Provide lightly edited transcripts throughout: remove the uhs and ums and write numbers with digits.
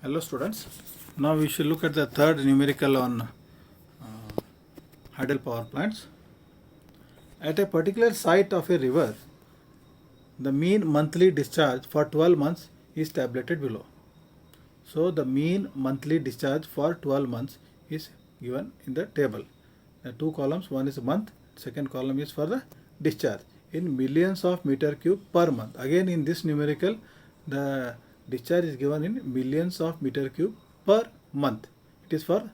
Hello students, now we shall look at the third numerical on hydel power plants. At a particular site of a river, the mean monthly discharge for 12 months is tabulated below. So the mean monthly discharge for 12 months is given in the table. The two columns, one is a month, second column is for the discharge in millions of meter cube per month. Again in this numerical, the discharge is given in millions of meter cube per month. It is for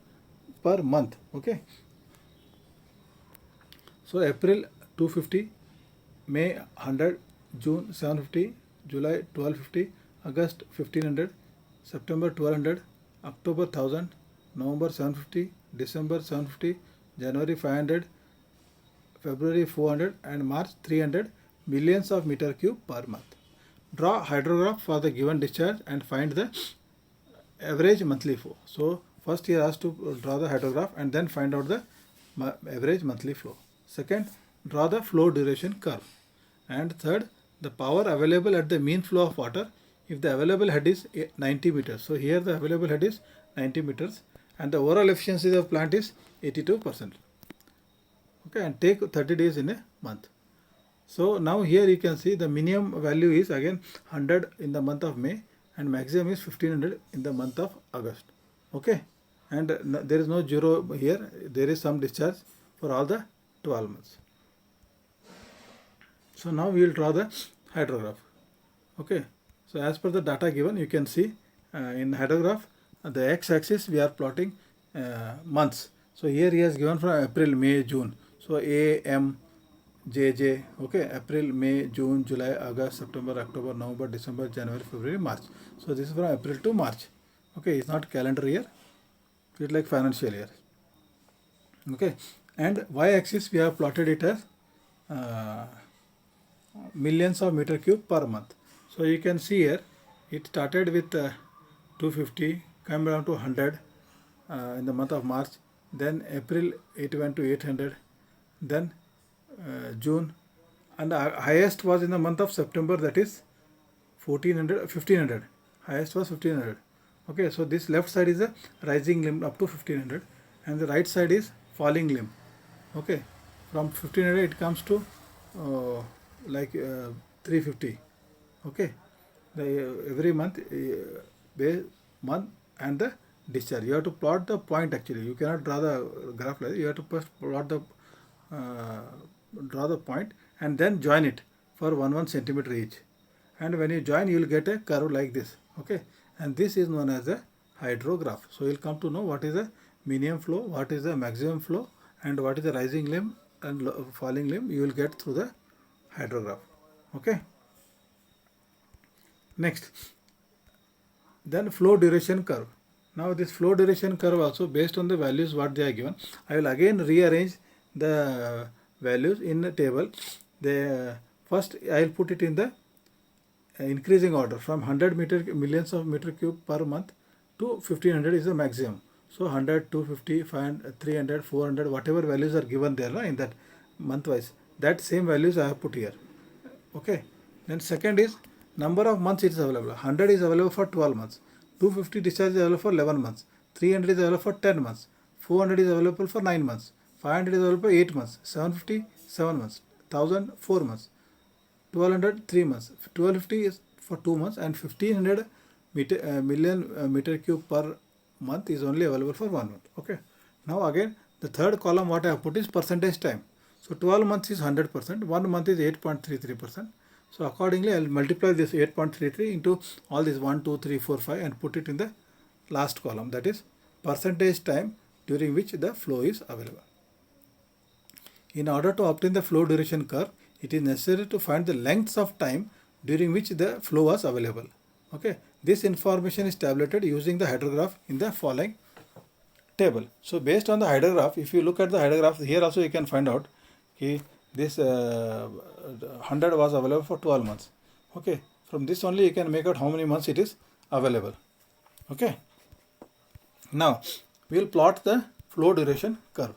per month. Okay. So April 250, May 100, June 750, July 1250, August 1500, September 1200, October 1000, November 750, December 750, January 500, February 400 and March 300 millions of meter cube per month. Draw hydrograph for the given discharge and find the average monthly flow. So first he has to draw the hydrograph and then find out the average monthly flow. Second, draw the flow duration curve. And third, the power available at the mean flow of water if the available head is 90 meters. So here the available head is 90 meters and the overall efficiency of the plant is 82%. Okay, and take 30 days in a month. So now here you can see the minimum value is again 100 in the month of May and maximum is 1500 in the month of August. Okay, and there is no zero here, there is some discharge for all the 12 months. So now we will draw the hydrograph. Okay, so as per the data given, you can see in hydrograph the x-axis we are plotting months. So here he has given from April, May, June. So A, M, J, J. Okay, April, May, June, July, August, September, October, November, December, January, February, March. So this is from April to March. Okay, it's not calendar year. It's like financial year. Okay, and y-axis we have plotted it as millions of meter cube per month. So you can see here it started with 250, came down to 100 in the month of March, then April it went to 800, then June, and the highest was in the month of September, that is 1500. Highest was 1500. Okay, so this left side is a rising limb up to 1500 and the right side is falling limb. Okay, from 1500 it comes to 350. Okay, every month month and the discharge. You have to plot the point actually. You cannot draw the graph like that. You have to first plot the draw the point and then join it for 1 centimeter each. And when you join, you will get a curve like this. Okay, and this is known as a hydrograph. So you will come to know what is the minimum flow, what is the maximum flow, and what is the rising limb and falling limb. You will get through the hydrograph. Okay. Next, then flow duration curve. Now this flow duration curve also based on the values what they are given. I will again rearrange the values in the table. First I will put it in the increasing order from 100 millions of meter cube per month to 1500 is the maximum. So 100, 250, 500, 300, 400, whatever values are given there in that month wise, that same values I have put here. Okay. Then second is number of months it is available. 100 is available for 12 months. 250 discharge is available for 11 months. 300 is available for 10 months. 400 is available for 9 months. 500 is available for 8 months. 750, 7 months. 1000, 4 months. 1200, 3 months. 1250 is for 2 months and 1500 million meter cube per month is only available for 1 month. Okay. Now again the third column what I have put is percentage time. So 12 months is 100%. 1 month is 8.33%. So accordingly I will multiply this 8.33 into all these 1, 2, 3, 4, 5 and put it in the last column, that is percentage time during which the flow is available. In order to obtain the flow duration curve, it is necessary to find the lengths of time during which the flow was available. Okay, this information is tabulated using the hydrograph in the following table. So based on the hydrograph, if you look at the hydrograph, here also you can find out this 100 was available for 12 months. Okay, from this only you can make out how many months it is available. Okay, now we will plot the flow duration curve.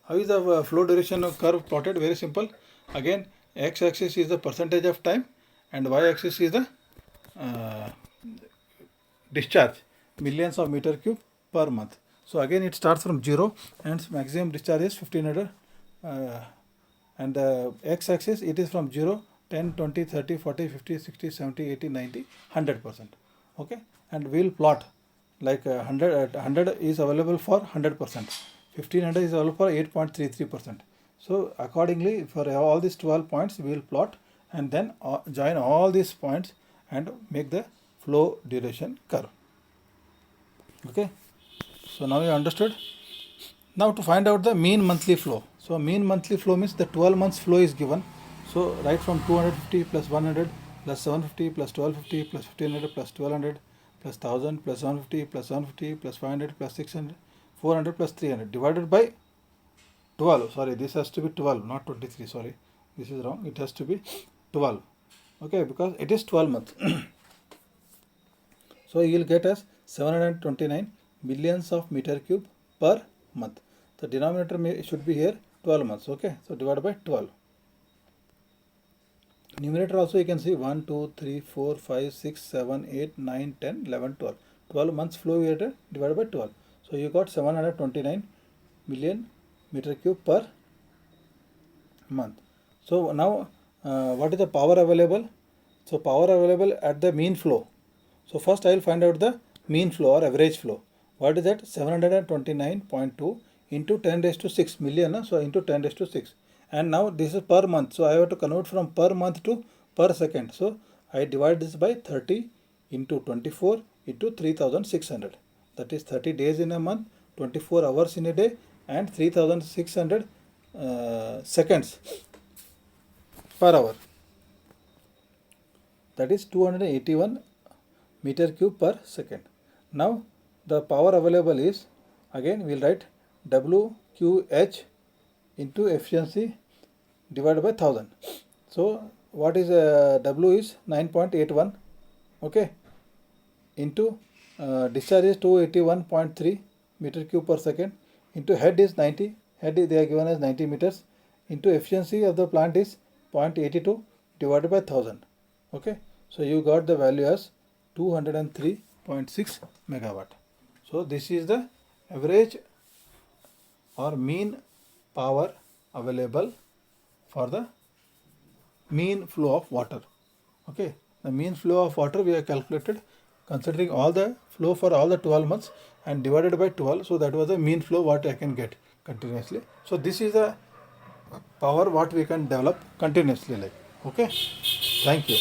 How is the flow duration curve plotted? Very simple. Again, x-axis is the percentage of time and y-axis is the discharge. millions of meter cube per month. So again it starts from 0 and maximum discharge is 1500 and the x-axis it is from 0, 10, 20, 30, 40, 50, 60, 70, 80, 90, 100%. Okay, and we'll plot like 100 is available for 100%, 1500 is available for 8.33%. So accordingly for all these 12 points we will plot and then join all these points and make the flow duration curve. Okay, so now you understood. Now to find out the mean monthly flow. So mean monthly flow means the 12 months flow is given. So right from 250 plus 100 plus 750 plus 1250 plus 1500 plus 1200 plus 1000 plus 150 plus 150 plus 500 plus 600 400 plus 300 divided by 12. Sorry, this has to be 12, not 23. Sorry, this is wrong. It has to be 12. Okay, because it is 12 months. So you will get as 729 millions of meter cube per month. The denominator should be here 12 months. Okay, so divided by 12. Numerator also you can see 1, 2, 3, 4, 5, 6, 7, 8, 9, 10, 11, 12. 12 months flow here divided by 12. So you got 729 million meter cube per month. So now what is the power available? So power available at the mean flow. So first I will find out the mean flow or average flow. What is that? 729.2 into 10 raised to 6 million. So into 10 raised to 6. And now this is per month. So I have to convert from per month to per second. So I divide this by 30 into 24 into 3600. That is 30 days in a month, 24 hours in a day and 3600 seconds per hour. That is 281 meter cube per second. Now the power available is, again we will write WQH into efficiency divided by 1000. So what is W is 9.81, okay, into discharge is 281.3 meter cube per second, into head is 90, head they are given as 90 meters, into efficiency of the plant is 0.82 divided by 1000. Okay, so you got the value as 203.6 megawatt. So this is the average or mean power available for the mean flow of water. Okay, the mean flow of water we have calculated considering all the flow for all the 12 months and divided by 12. So that was the mean flow what I can get continuously. So this is the power what we can develop continuously like. Okay, thank you.